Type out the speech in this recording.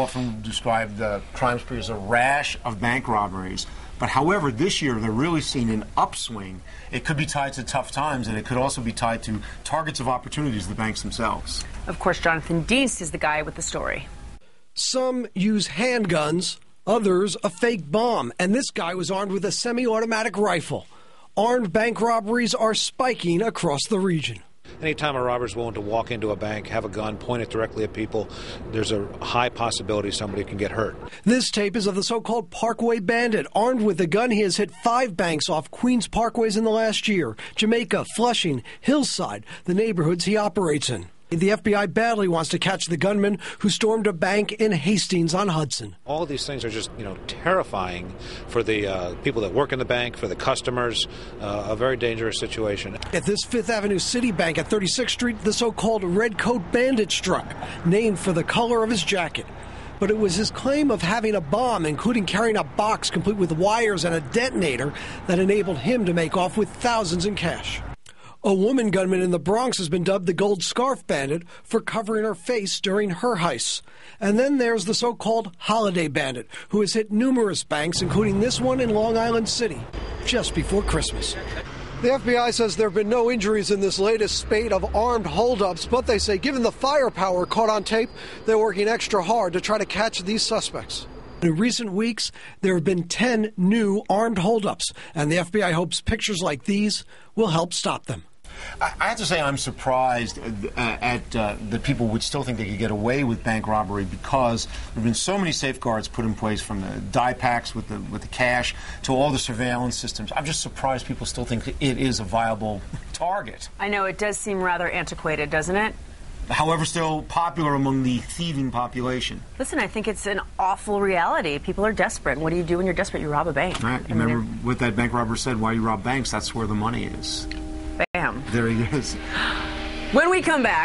Often describe the crime spree as a rash of bank robberies. But however, this year they're really seeing an upswing. It could be tied to tough times, and it could also be tied to targets of opportunities, the banks themselves. Of course, Jonathan Dienst is the guy with the story. Some use handguns, others a fake bomb, and this guy was armed with a semi-automatic rifle. Armed bank robberies are spiking across the region. Anytime a robber is willing to walk into a bank, have a gun, point it directly at people, there's a high possibility somebody can get hurt. This tape is of the so-called Parkway Bandit. Armed with a gun, he has hit 5 banks off Queens Parkways in the last year. Jamaica, Flushing, Hillside, the neighborhoods he operates in. The FBI badly wants to catch the gunman who stormed a bank in Hastings-on-Hudson. All of these things are just, terrifying for the people that work in the bank, for the customers, a very dangerous situation. At this Fifth Avenue City Bank at 36th Street, the so-called Red Coat Bandit struck, named for the color of his jacket. But it was his claim of having a bomb, including carrying a box complete with wires and a detonator, that enabled him to make off with thousands in cash. A woman gunman in the Bronx has been dubbed the Gold Scarf Bandit for covering her face during her heists. And then there's the so-called Holiday Bandit, who has hit numerous banks, including this one in Long Island City, just before Christmas. The FBI says there have been no injuries in this latest spate of armed holdups, but they say given the firepower caught on tape, they're working extra hard to try to catch these suspects. In recent weeks, there have been 10 new armed holdups, and the FBI hopes pictures like these will help stop them. I have to say I'm surprised at that people would still think they could get away with bank robbery, because there have been so many safeguards put in place, from the die packs with the cash to all the surveillance systems. I'm just surprised people still think it is a viable target. I know, it does seem rather antiquated, doesn't it? However, still popular among the thieving population. Listen, I think it's an awful reality. People are desperate. What do you do when you're desperate? You rob a bank. Right. You remember what that bank robber said? Why you rob banks? That's where the money is. Bam. There he is. When we come back.